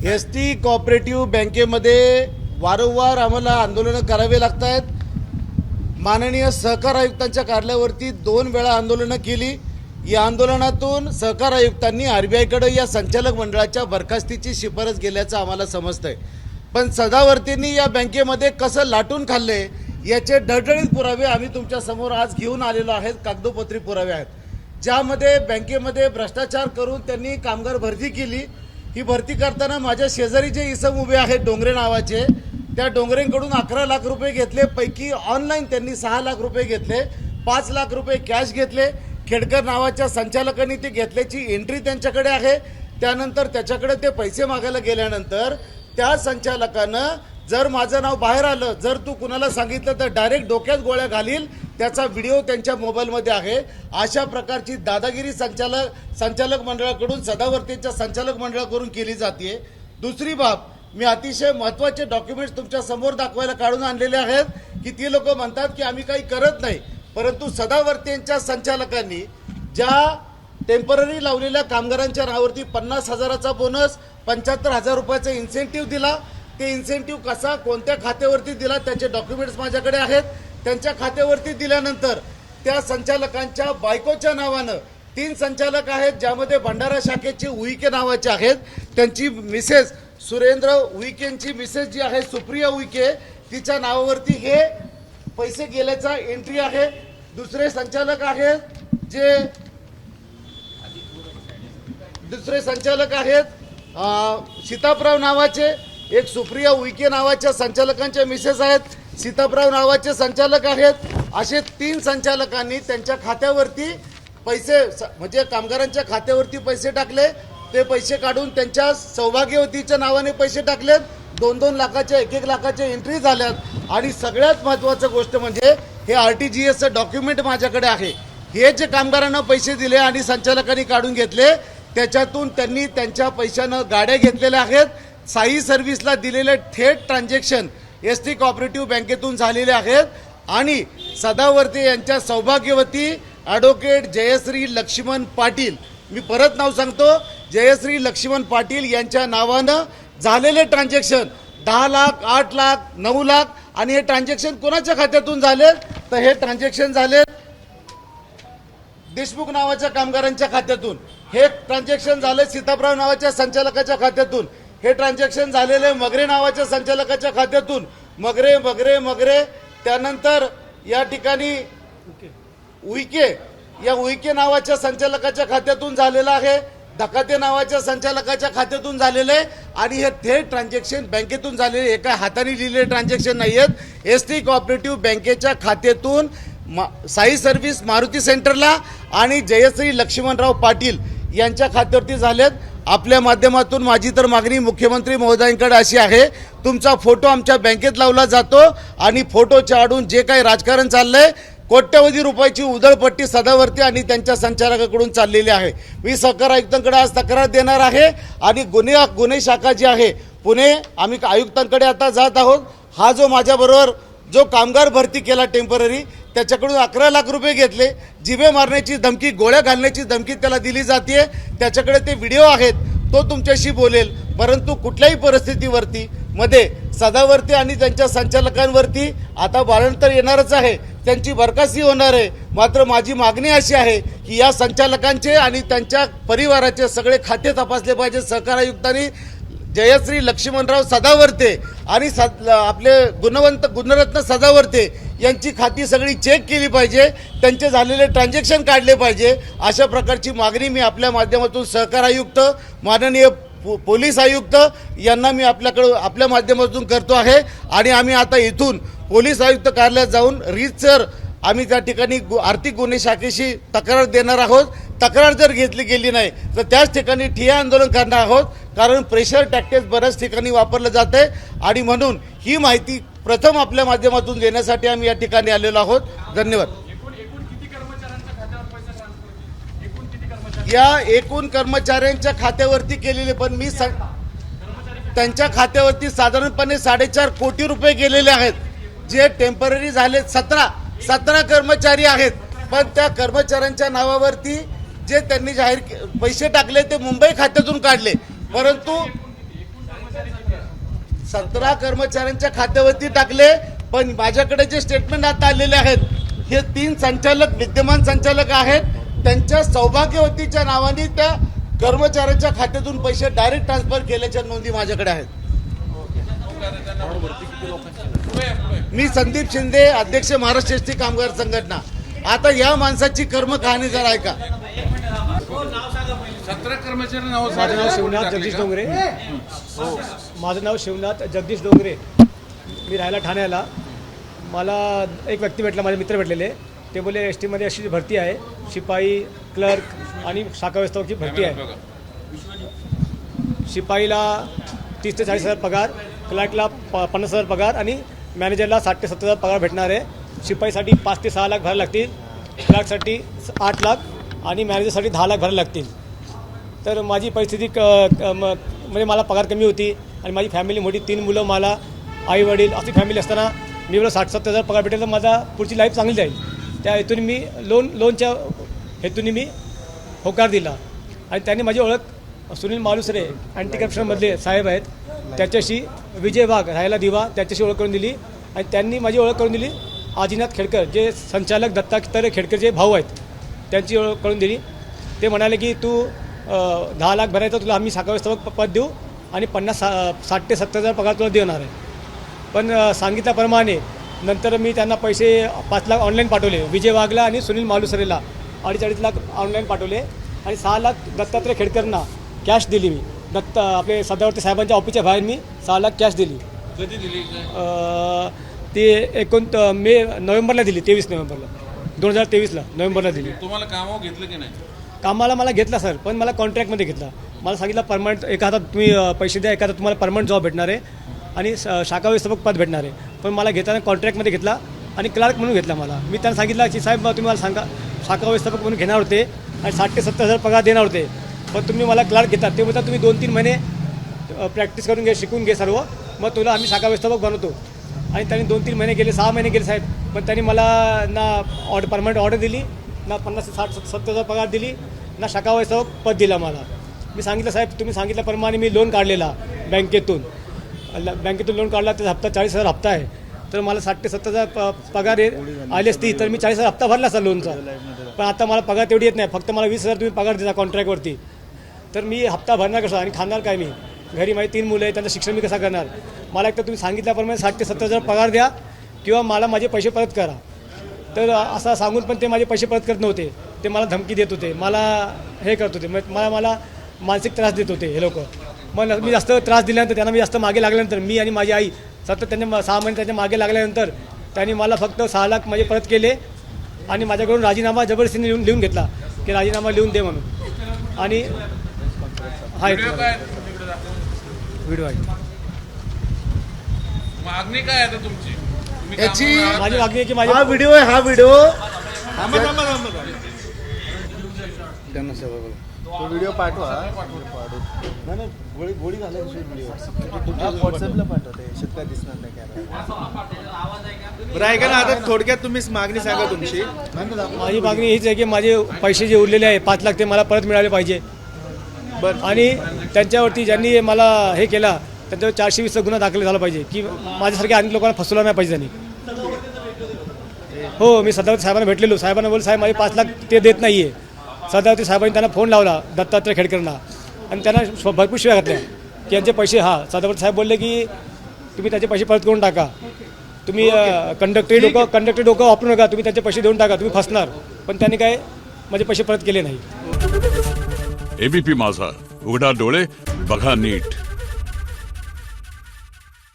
ST cooperative बँकेमध्ये वारंवार आम्हाला आंदोलनं करावे लागत आहेत। माननीय सहकार आयुक्तांच्या कार्यालयावरती 2 वेळा आंदोलनं केली। या आंदोलनातून सहकार आयुक्तांनी आरबीआयकडे या संचालक मंडळाच्या बरखास्तीची शिफारस केल्याचं आम्हाला समजतंय। पण सदावर्तींनी या बँकेमध्ये कसं लाटून खाल्ले याचे डळडळीत पुरावे आम्ही तुमच्या समोर आज घेऊन आलेलो आहेत। कागदोपत्री पुरावे आहेत, ज्यामध्ये बँकेमध्ये भ्रष्टाचार करून त्यांनी कामगार भरती केली। ही भरती करताना माझ्या शेजारी जे इसम उभे आहेत डोंगरे नावाचे, त्या डोंगरेंकडून 11 लाख रुपये घेतले। पैकी ऑनलाईन त्यांनी 6 लाख रुपये घेतले, 5 लाख रुपये कॅश घेतले। खेडकर नावाच्या संचालकांनी ते घेतल्याची एंट्री त्यांच्याकडे आहे। त्यानंतर त्याच्याकडे ते पैसे मागायला गेल्यानंतर त्या संचालकानं जर माझं नाव बाहेर आलं, जर तू कुणाला सांगितलं तर डायरेक्ट डोक्यात गोळ्या घालील, त्याचा व्हिडिओ त्यांच्या मोबाईलमध्ये आहे। अशा प्रकारची दादागिरी संचालक मंडळाकडून सदावर्तींच्या संचालक मंडळाकडून केली जाते। दुसरी बाब, मी अतिशय महत्त्वाचे डॉक्युमेंट्स तुमच्या समोर दाखवायला काढून आणलेले आहेत की ती लोक म्हणतात की आम्ही काही करत नाही, परंतु सदावर्तींच्या संचालकांनी ज्या टेम्पररी लावलेल्या कामगारांच्या नावावरती 50,000चा बोनस, 75,000 रुपयाचा इन्सेंटिव्ह दिला। ते इन्सेंटिव्ह कसा कोणत्या खात्यावरती दिला त्याचे डॉक्युमेंट्स माझ्याकडे आहेत। त्यांच्या खात्यावरती दिल्यानंतर त्या संचालकांच्या बायकोच्या नावानं 3 संचालक आहेत, ज्यामध्ये भंडारा शाखेचे उईके नावाचे आहेत। त्यांची मिसेस सुरेंद्र उईकेंची मिसेस जी आहे सुप्रिया उईके, तिच्या नावावरती हे पैसे गेल्याचा एंट्री आहे। दुसरे संचालक आहेत सीतापराव नावाचे, एक सुप्रिया उईके नावाच्या संचालकांचे मिसेस आहेत, सीतापराव नावाचे संचालक आहेत। असे 3 संचालकांनी त्यांच्या खात्यावरती पैसे म्हणजे कामगारांच्या खात्यावरती पैसे टाकले। ते पैसे काढून त्यांच्या सौभाग्यवतीच्या नावाने पैसे टाकलेत। 2-2 लाखाच्या 1-1 लाखाच्या एंट्री झाल्यात। आणि सगळ्यात महत्त्वाचं गोष्ट म्हणजे हे RTGSचं डॉक्युमेंट माझ्याकडे आहे। हे जे कामगारांना पैसे दिले आणि संचालकांनी काढून घेतले त्याच्यातून त्यांनी त्यांच्या पैशानं गाड्या घेतलेल्या आहेत। साई सर्व्हिसला दिलेले थेट ट्रान्झॅक्शन एसटी कोऑपरेटिव्ह बँकेतून झालेले आहेत। आणि सदावर्ते यांच्या सौभाग्यवती ॲडव्होकेट जयश्री लक्ष्मण पाटील, मी परत नाव सांगतो, जयश्री लक्ष्मण पाटील यांच्या नावानं झालेले ट्रान्झॅक्शन 10 लाख, 8 लाख, 9 लाख। आणि हे ट्रान्झॅक्शन कोणाच्या खात्यातून झाले तर हे ट्रान्झॅक्शन झाले देशमुख नावाच्या कामगारांच्या खात्यातून। हे ट्रान्झॅक्शन झाले सीतापराव नावाच्या संचालकाच्या खात्यातून। हे ट्रान्झॅक्शन झालेले मगरे नावाच्या संचालकाच्या खात्यातून। मगरे त्यानंतर या ठिकाणी उईके नावाच्या संचालकाच्या खात्यातून झालेला आहे। धकाते नावाच्या संचालकाच्या खात्यातून झालेले आणि हे थेट ट्रान्झॅक्शन बँकेतून झालेले, एका हाताने लिहिलेले ट्रान्झॅक्शन नाही आहेत। एसटी कोऑपरेटिव्ह बँकेच्या खात्यातून साई सर्व्हिस मारुती सेंटरला आणि जयश्री लक्ष्मणराव पाटील यांच्या खात्यावरती झालेत। आपल्या माध्यमातून माझी तर मागणी मुख्यमंत्री महोदयांकडे अशी आहे, तुमचा फोटो आमच्या बँकेत लावला जातो आणि फोटोच्या आडून जे काही राजकारण चाललंय, कोट्यवधी रुपयाची उधळपट्टी सदावर्ती आणि त्यांच्या संचालकाकडून चाललेली आहे। मी सहकार आयुक्तांकडे आज तक्रार देणार आहे आणि गुन्हे शाखा जी आहे पुणे, आम्ही आयुक्तांकडे आता जात आहोत। हा जो माझ्याबरोबर जो कामगार भरती केला टेम्पररी, त्याच्याकडून 11 लाख रुपये घेतले, जिभे मारण्याची धमकी, गोळ्या घालण्याची धमकी त्याला दिली जाते। त्याच्याकडे ते व्हिडिओ आहेत, तो तुमच्याशी बोलेल। परंतु कुठल्याही परिस्थितीवरती मध्ये सदावर्ती आणि त्यांच्या संचालकांवरती आता वॉरंट तर येणारच आहे, त्यांची बरखास्ती होणार आहे। मात्र माझी मागणी अशी आहे की या संचालकांचे आणि त्यांच्या परिवाराचे सगळे खाते तपासले पाहिजे। सहकार आयुक्तांनी जयश्री लक्ष्मणराव सदावर्ते आणि आपले गुणरत्न सदावर्ते यांची खाती सगळी चेक केली पाहिजे, त्यांचे झालेले ट्रान्झॅक्शन काढले पाहिजे। अशा प्रकारची मागणी मी आपल्या माध्यमातून सहकार आयुक्त, माननीय पोलीस आयुक्त यांना मी आपल्या माध्यमातून करतो आहे। आणि आम्ही आता इथून पोलीस आयुक्त कार्यालयात जाऊन रीतसर आम्ही त्या ठिकाणी आर्थिक गुन्हे शाखेशी तक्रार देणार आहोत। तक्रार जर घेतली गेली नाही तर त्याच ठिकाणी ठिय्या आंदोलन करणार आहोत, कारण प्रेशर टॅक्टिक्स बऱ्याच ठिकाणी वापरलं जाते। आणि म्हणून ही माहिती प्रथम आपल्या माध्यमातून देण्यासाठी आम्ही या ठिकाणी आलेलो आहोत। धन्यवाद। या एकूण कर्मचाऱ्यांच्या खात्यावरती केलेले, पण मी त्यांच्या खात्यावरती साधारणपणे 4.5 कोटी रुपये गेलेले आहेत। जे टेम्पररी झाले 17 कर्मचारी आहेत, पण त्या कर्मचाऱ्यांच्या नावावरती जे त्यांनी जाहीर पैसे टाकले ते मुंबई खात्यातून काढले, परंतु 17 कर्मचाऱ्यांच्या खात्यावरती टाकले, पण माझ्याकडे जे स्टेटमेंट आता आलेले आहेत हे 3 संचालक विद्यमान संचालक आहेत, त्यांच्या सौभाग्यवतीच्या नावाने त्या कर्मचाऱ्यांच्या खात्यातून पैसे डायरेक्ट ट्रान्सफर केल्याच्या नोंदी माझ्याकडे आहेत. मी संदीप शिंदे, अध्यक्ष महाराष्ट्र एसटी कामगार संघटना. आता या माणसाची कर्मकहाणी जर ऐका. 17 कर्मचारी नाव. माझं नाव शिवनाथ जगदीश डोंगरे. माझं नाव शिवनाथ जगदीश डोंगरे. मी राहायला ठाण्याला. मला एक व्यक्ती भेटला, माझे मित्र भेटलेले. ते बोलले एस टीमध्ये अशी भरती आहे, शिपाई, क्लर्क आणि शाखा व्यवस्थापकची भरती आहे. शिपाईला 30 ते 40 हजार पगार, क्लर्कला 50 हजार पगार आणि मॅनेजरला 60 ते 70 हजार पगार भेटणार आहे. शिपाईसाठी 5 ते 6 लाख भरायला लागतील, क्लर्कसाठी 8 लाख आणि मॅनेजरसाठी 10 लाख भरायला लागतील. तर माझी परिस्थिती म्हणजे मला पगार कमी होती आणि माझी फॅमिली मोठी, 3 मुलं, मला आई वडील अशी फॅमिली असताना मी एवढं 60-70 हजार पगार भेटेल तर माझा पुढची लाईफ चांगली जाईल. त्या हेतून मी लोनच्या हेतून मी होकार दिला. आणि त्यांनी माझी ओळख सुनील मालुसरे अँटी करप्शनमधले साहेब आहेत, त्याच्याशी विजय वाघ राहायला दिवा, त्याच्याशी ओळख करून दिली. आणि त्यांनी माझी ओळख करून दिली आदिनाथ खेडकर, जे संचालक दत्तात्रय खेडकरचे भाऊ आहेत, त्यांची ओळख करून दिली. ते म्हणाले की तू 10 लाख भरायचं, तुला आम्ही शाखा व्यवस्थापक पद देऊ आणि 60 ते 70 हजार पगार तुला देणार आहे. पण सांगितल्याप्रमाणे नंतर मी त्यांना पैसे 5 लाख ऑनलाईन पाठवले विजय वाघला आणि सुनील मालुसरेला, 2.5 लाख ऑनलाईन पाठवले आणि 6 लाख दत्तात्रय खेडकरांना कॅश दिली. मी आपले सदावर्ती साहेबांच्या ऑफिसच्या बाहेर मी 6 लाख कॅश दिली. कधी दिली? ते नोव्हेंबरला दिली, 23 नोव्हेंबरला 2023ला नोव्हेंबरला दिली. तुम्हाला कामावर घेतलं की नाही? कामाला मला घेतला सर, पण मला कॉन्ट्रॅक्टमध्ये घेतला. मला सांगितलं परमनंट एका हातात तुम्ही पैसे द्या, एका हातात तुम्हाला परमनंट जॉब भेटणार आहे आणि शाखा व्यवस्थापक पद भेटणार आहे. पण मला घेताना कॉन्ट्रॅक्टमध्ये घेतला आणि क्लार्क म्हणून घेतला मला. मी त्यांना सांगितलं की साहेब तुम्ही मला सांगा, शाखा व्यवस्थापक म्हणून घेणार होते आणि 60 ते 70 हजार पगार देणार होते, पण तुम्ही मला क्लार्क घेतात. ते बोलतात तुम्ही 2-3 महिने प्रॅक्टिस करून घे, शिकून घे सर्व, मग तुला आम्ही शाखा व्यवस्थापक बनवतो. आणि त्यांनी 2-3 महिने गेले, 6 महिने गेले साहेब, पण त्यांनी मला ना परमनंट ऑर्डर दिली, ना 50 ते 60-70 हजार पगार दिली, ना शाखा व्यवस्थापक पद दिला मला. मी सांगितलं साहेब तुम्ही सांगितल्याप्रमाणे मी लोन काढलेला बँकेतून लोन काढला, त्याचा हप्ता 40 हजार हप्ता आहे. तर मला 60 ते 70 हजार पगार आली असती तर मी 40 हजार हप्ता भरला असता लोनचा. पण आता मला पगार तेवढी येत नाही, फक्त मला 20 हजार तुम्ही पगार देता कॉन्ट्रॅक्टवरती. तर मी हप्ता भरणार कसा आणि खाणार काय? मी घरी माझी 3 मुलं आहेत, त्यांचं शिक्षण मी कसं करणार? मला एक तर तुम्ही सांगितल्याप्रमाणे 60 ते 70 हजार पगार द्या किंवा मला माझे पैसे परत करा. तर असं सांगून पण ते माझे पैसे परत करत नव्हते. ते मला धमकी देत होते, मला हे करत होते, मला मानसिक त्रास देत होते हे लोक. मग मी जास्त त्रास दिल्यानंतर, त्यांना मी जास्त मागे लागल्यानंतर, मी आणि माझी आई सतत त्यांच्या 6 महिने त्यांच्या मागे लागल्यानंतर त्यांनी मला फक्त 6 लाख माझे परत केले आणि माझ्याकडून राजीनामा जबरदस्तीने लिहून घेतला की राजीनामा लिहून दे म्हणून. आणि हा व्हिडिओ आहे. मागणी काय आहे तुमची? याची माझी मागणी आहे की हा व्हिडिओ आहे, हा व्हिडिओ तो व्हिडिओ पाठवा. नाही गोळी घाला व्हिडिओ व्हॉट्सअपला पाठवते, शेतकरी दिसणार नाही कॅमेरा. बरं ऐका ना, आता थोडक्यात तुम्ही मागणी सांगा तुमची. माझी मागणी हीच आहे की माझे पैसे जे उरलेले आहे 5 लाख ते मला परत मिळाले पाहिजे. बरं, आणि त्यांच्यावरती ज्यांनी मला हे केला त्यांच्यावर 420चा गुन्हा दाखल झाला पाहिजे की माझ्यासारख्या अनेक लोकांना फसवलं नाही पाहिजे त्यांनी. हो, मी सदावर्ती साहेबांना भेटलेलो. साहेबांना बोलले साहेब माझे 5 लाख ते देत नाही आहे. सदावर्ती साहेबांनी त्यांना फोन लावला दत्तात्रय खेडकरांना आणि त्यांना भरपूर शिव्या घातल्या की यांचे पैसे. सदावर्ती साहेब बोलले की तुम्ही त्याचे पैसे परत करून टाका, तुम्ही कंडक्टरी डोकं वापरू नका, तुम्ही त्याचे पैसे देऊन टाका, तुम्ही फसणार. पण त्यांनी काय माझे पैसे परत केले नाही. एबीपी माझा, उघडा डोळे बघा नीट.